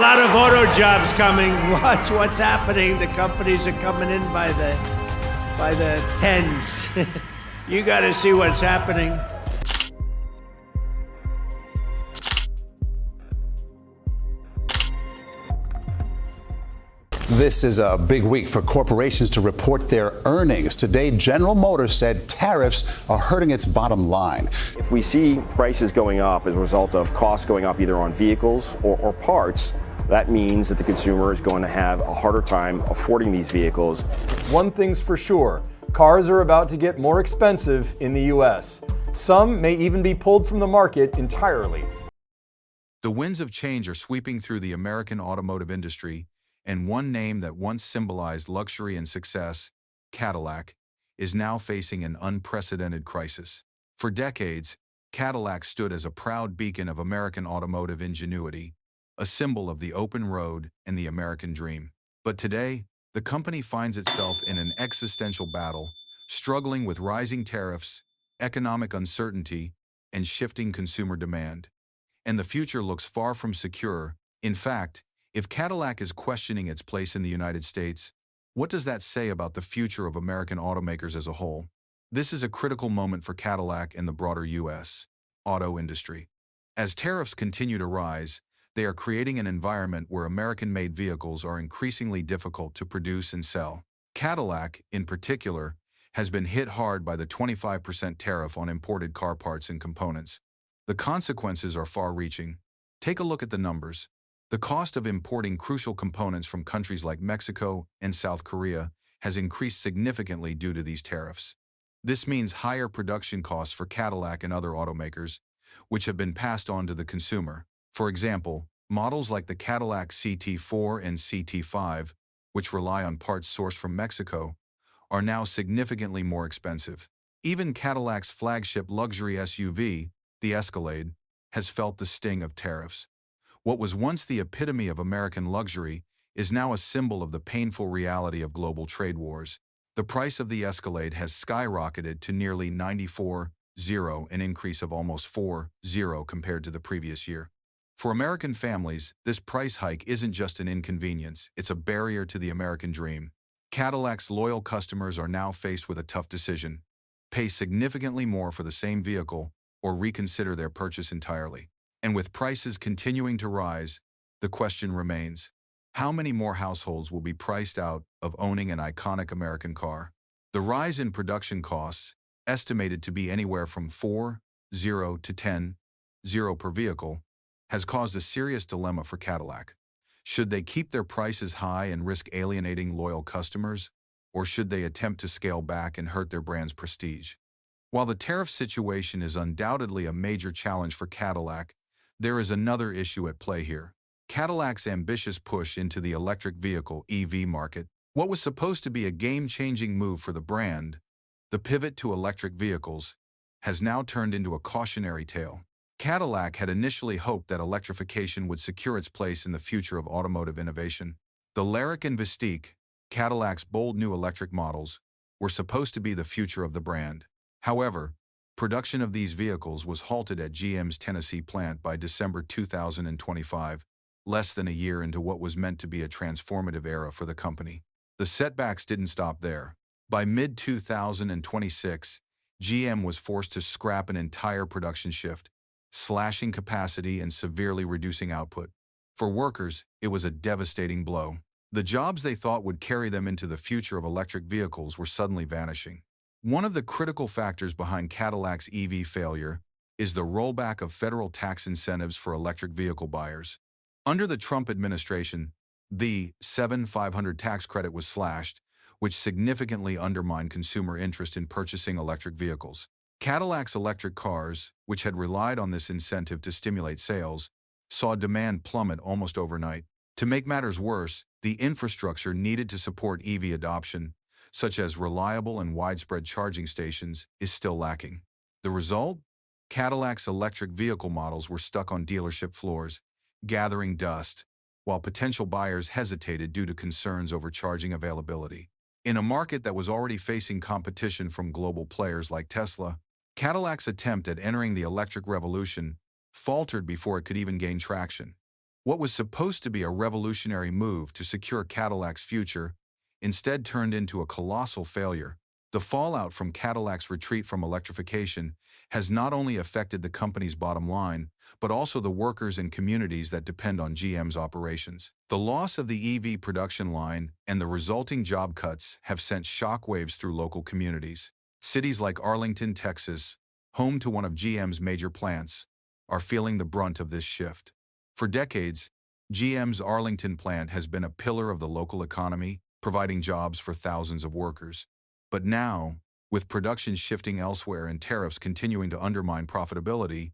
A lot of auto jobs coming. Watch what's happening. The companies are coming in by the tens. You got to see what's happening. This is a big week for corporations to report their earnings. Today, General Motors said tariffs are hurting its bottom line. If we see prices going up as a result of costs going up either on vehicles or parts, that means that the consumer is going to have a harder time affording these vehicles. One thing's for sure, cars are about to get more expensive in the U.S. Some may even be pulled from the market entirely. The winds of change are sweeping through the American automotive industry, and one name that once symbolized luxury and success, Cadillac, is now facing an unprecedented crisis. For decades, Cadillac stood as a proud beacon of American automotive ingenuity, a symbol of the open road and the American dream. But today, the company finds itself in an existential battle, struggling with rising tariffs, economic uncertainty, and shifting consumer demand. And the future looks far from secure. In fact, if Cadillac is questioning its place in the United States, what does that say about the future of American automakers as a whole? This is a critical moment for Cadillac and the broader U.S. auto industry. As tariffs continue to rise, they are creating an environment where American-made vehicles are increasingly difficult to produce and sell. Cadillac, in particular, has been hit hard by the 25% tariff on imported car parts and components. The consequences are far-reaching. Take a look at the numbers. The cost of importing crucial components from countries like Mexico and South Korea has increased significantly due to these tariffs. This means higher production costs for Cadillac and other automakers, which have been passed on to the consumer. For example, models like the Cadillac CT4 and CT5, which rely on parts sourced from Mexico, are now significantly more expensive. Even Cadillac's flagship luxury SUV, the Escalade, has felt the sting of tariffs. What was once the epitome of American luxury is now a symbol of the painful reality of global trade wars. The price of the Escalade has skyrocketed to nearly $94,000, an increase of almost $4,000 compared to the previous year. For American families, this price hike isn't just an inconvenience, it's a barrier to the American dream. Cadillac's loyal customers are now faced with a tough decision: pay significantly more for the same vehicle or reconsider their purchase entirely. And with prices continuing to rise, the question remains: how many more households will be priced out of owning an iconic American car? The rise in production costs, estimated to be anywhere from $4,000 to $10,000 per vehicle, has caused a serious dilemma for Cadillac. Should they keep their prices high and risk alienating loyal customers, or should they attempt to scale back and hurt their brand's prestige? While the tariff situation is undoubtedly a major challenge for Cadillac, there is another issue at play here: Cadillac's ambitious push into the electric vehicle EV market. What was supposed to be a game-changing move for the brand, the pivot to electric vehicles, has now turned into a cautionary tale. Cadillac had initially hoped that electrification would secure its place in the future of automotive innovation. The Lyriq and Vistique, Cadillac's bold new electric models, were supposed to be the future of the brand. However, production of these vehicles was halted at GM's Tennessee plant by December 2025, less than a year into what was meant to be a transformative era for the company. The setbacks didn't stop there. By mid-2026, GM was forced to scrap an entire production shift, slashing capacity and severely reducing output. For workers, it was a devastating blow. The jobs they thought would carry them into the future of electric vehicles were suddenly vanishing. One of the critical factors behind Cadillac's EV failure is the rollback of federal tax incentives for electric vehicle buyers. Under the Trump administration, the 7,500 tax credit was slashed, which significantly undermined consumer interest in purchasing electric vehicles. Cadillac's electric cars, which had relied on this incentive to stimulate sales, saw demand plummet almost overnight. To make matters worse, the infrastructure needed to support EV adoption, such as reliable and widespread charging stations, is still lacking. The result? Cadillac's electric vehicle models were stuck on dealership floors, gathering dust, while potential buyers hesitated due to concerns over charging availability. In a market that was already facing competition from global players like Tesla, Cadillac's attempt at entering the electric revolution faltered before it could even gain traction. What was supposed to be a revolutionary move to secure Cadillac's future instead turned into a colossal failure. The fallout from Cadillac's retreat from electrification has not only affected the company's bottom line, but also the workers and communities that depend on GM's operations. The loss of the EV production line and the resulting job cuts have sent shockwaves through local communities. Cities like Arlington, Texas, home to one of GM's major plants, are feeling the brunt of this shift. For decades, GM's Arlington plant has been a pillar of the local economy, providing jobs for thousands of workers. But now, with production shifting elsewhere and tariffs continuing to undermine profitability,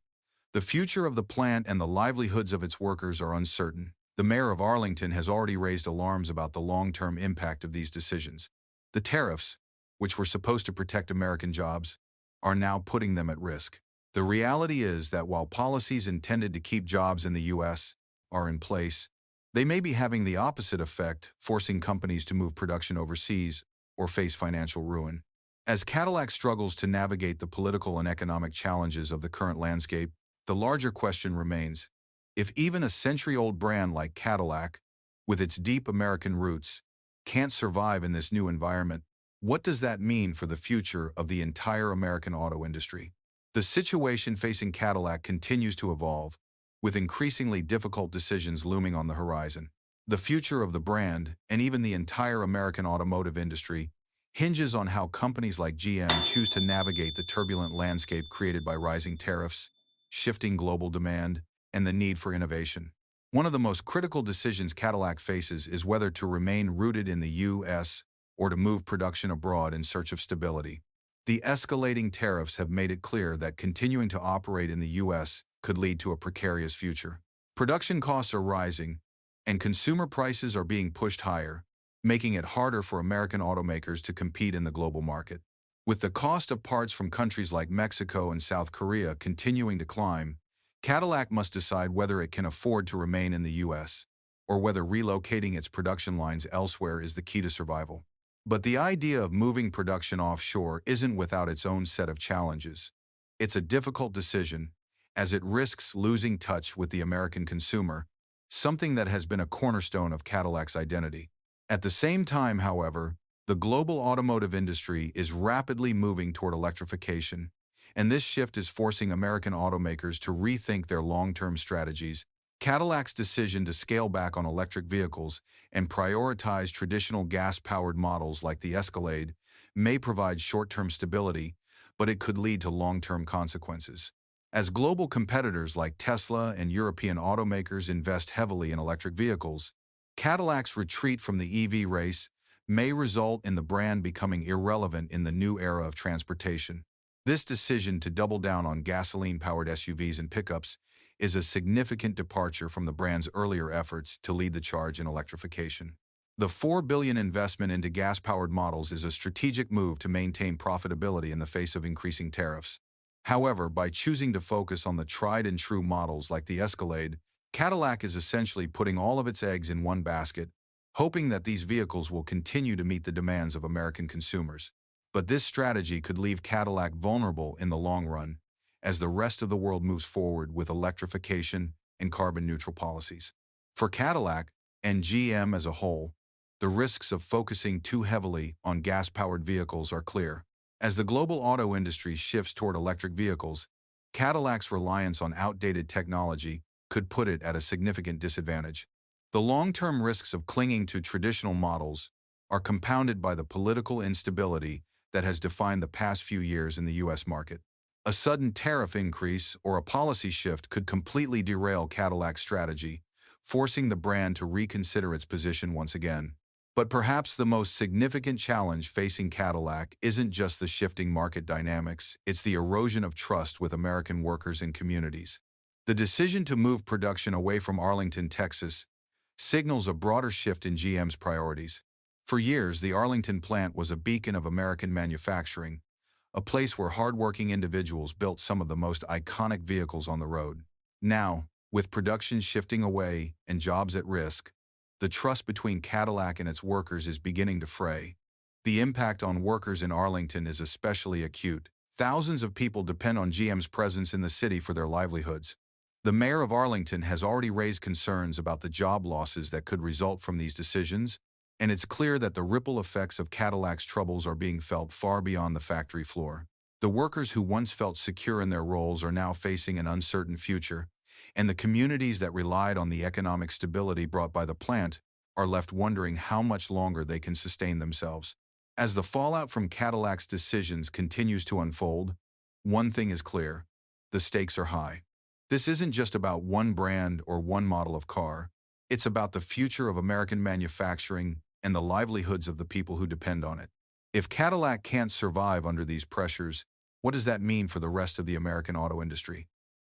the future of the plant and the livelihoods of its workers are uncertain. The mayor of Arlington has already raised alarms about the long-term impact of these decisions. The tariffs, which were supposed to protect American jobs, are now putting them at risk. The reality is that while policies intended to keep jobs in the U.S. are in place, they may be having the opposite effect, forcing companies to move production overseas or face financial ruin. As Cadillac struggles to navigate the political and economic challenges of the current landscape, the larger question remains: if even a century-old brand like Cadillac, with its deep American roots, can't survive in this new environment, what does that mean for the future of the entire American auto industry? The situation facing Cadillac continues to evolve, with increasingly difficult decisions looming on the horizon. The future of the brand, and even the entire American automotive industry, hinges on how companies like GM choose to navigate the turbulent landscape created by rising tariffs, shifting global demand, and the need for innovation. One of the most critical decisions Cadillac faces is whether to remain rooted in the U.S. or to move production abroad in search of stability. The escalating tariffs have made it clear that continuing to operate in the U.S. could lead to a precarious future. Production costs are rising, and consumer prices are being pushed higher, making it harder for American automakers to compete in the global market. With the cost of parts from countries like Mexico and South Korea continuing to climb, Cadillac must decide whether it can afford to remain in the U.S. or whether relocating its production lines elsewhere is the key to survival. But the idea of moving production offshore isn't without its own set of challenges. It's a difficult decision, as it risks losing touch with the American consumer, something that has been a cornerstone of Cadillac's identity. At the same time, however, the global automotive industry is rapidly moving toward electrification, and this shift is forcing American automakers to rethink their long-term strategies. Cadillac's decision to scale back on electric vehicles and prioritize traditional gas-powered models like the Escalade may provide short-term stability, but it could lead to long-term consequences. As global competitors like Tesla and European automakers invest heavily in electric vehicles, Cadillac's retreat from the EV race may result in the brand becoming irrelevant in the new era of transportation. This decision to double down on gasoline-powered SUVs and pickups is a significant departure from the brand's earlier efforts to lead the charge in electrification. The $4 billion investment into gas-powered models is a strategic move to maintain profitability in the face of increasing tariffs. However, by choosing to focus on the tried-and-true models like the Escalade, Cadillac is essentially putting all of its eggs in one basket, hoping that these vehicles will continue to meet the demands of American consumers. But this strategy could leave Cadillac vulnerable in the long run, as the rest of the world moves forward with electrification and carbon-neutral policies. For Cadillac, and GM as a whole, the risks of focusing too heavily on gas-powered vehicles are clear. As the global auto industry shifts toward electric vehicles, Cadillac's reliance on outdated technology could put it at a significant disadvantage. The long-term risks of clinging to traditional models are compounded by the political instability that has defined the past few years in the U.S. market. A sudden tariff increase or a policy shift could completely derail Cadillac's strategy, forcing the brand to reconsider its position once again. But perhaps the most significant challenge facing Cadillac isn't just the shifting market dynamics, it's the erosion of trust with American workers and communities. The decision to move production away from Arlington, Texas, signals a broader shift in GM's priorities. For years, the Arlington plant was a beacon of American manufacturing, a place where hardworking individuals built some of the most iconic vehicles on the road. Now, with production shifting away and jobs at risk, the trust between Cadillac and its workers is beginning to fray. The impact on workers in Arlington is especially acute. Thousands of people depend on GM's presence in the city for their livelihoods. The mayor of Arlington has already raised concerns about the job losses that could result from these decisions, and it's clear that the ripple effects of Cadillac's troubles are being felt far beyond the factory floor. The workers who once felt secure in their roles are now facing an uncertain future, and the communities that relied on the economic stability brought by the plant are left wondering how much longer they can sustain themselves. As the fallout from Cadillac's decisions continues to unfold, one thing is clear: the stakes are high. This isn't just about one brand or one model of car. It's about the future of American manufacturing and the livelihoods of the people who depend on it. If Cadillac can't survive under these pressures, what does that mean for the rest of the American auto industry?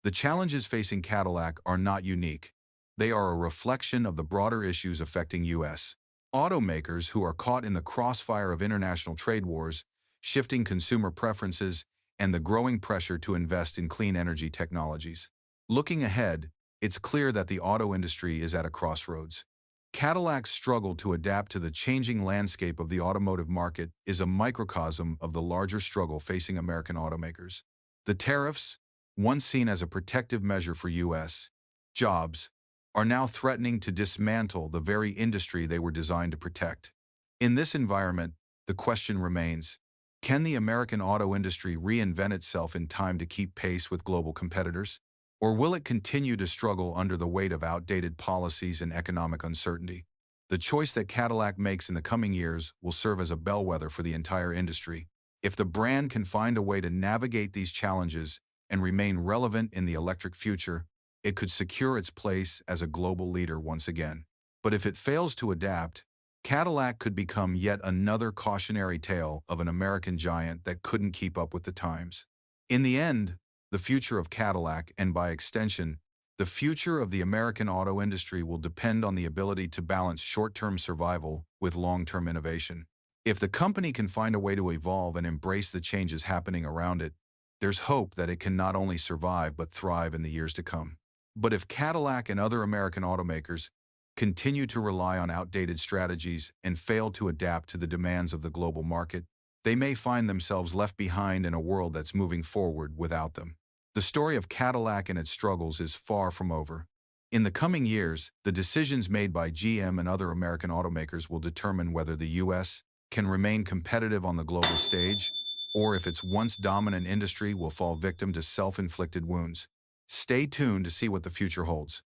The challenges facing Cadillac are not unique. They are a reflection of the broader issues affecting U.S. automakers who are caught in the crossfire of international trade wars, shifting consumer preferences, and the growing pressure to invest in clean energy technologies. Looking ahead, it's clear that the auto industry is at a crossroads. Cadillac's struggle to adapt to the changing landscape of the automotive market is a microcosm of the larger struggle facing American automakers. The tariffs, once seen as a protective measure for U.S. jobs, are now threatening to dismantle the very industry they were designed to protect. In this environment, the question remains: can the American auto industry reinvent itself in time to keep pace with global competitors? Or will it continue to struggle under the weight of outdated policies and economic uncertainty? The choice that Cadillac makes in the coming years will serve as a bellwether for the entire industry. If the brand can find a way to navigate these challenges and remain relevant in the electric future, it could secure its place as a global leader once again. But if it fails to adapt, Cadillac could become yet another cautionary tale of an American giant that couldn't keep up with the times. In the end, the future of Cadillac, and by extension, the future of the American auto industry, will depend on the ability to balance short-term survival with long-term innovation. If the company can find a way to evolve and embrace the changes happening around it, there's hope that it can not only survive but thrive in the years to come. But if Cadillac and other American automakers continue to rely on outdated strategies and fail to adapt to the demands of the global market, they may find themselves left behind in a world that's moving forward without them. The story of Cadillac and its struggles is far from over. In the coming years, the decisions made by GM and other American automakers will determine whether the U.S. can remain competitive on the global stage, or if its once dominant industry will fall victim to self-inflicted wounds. Stay tuned to see what the future holds.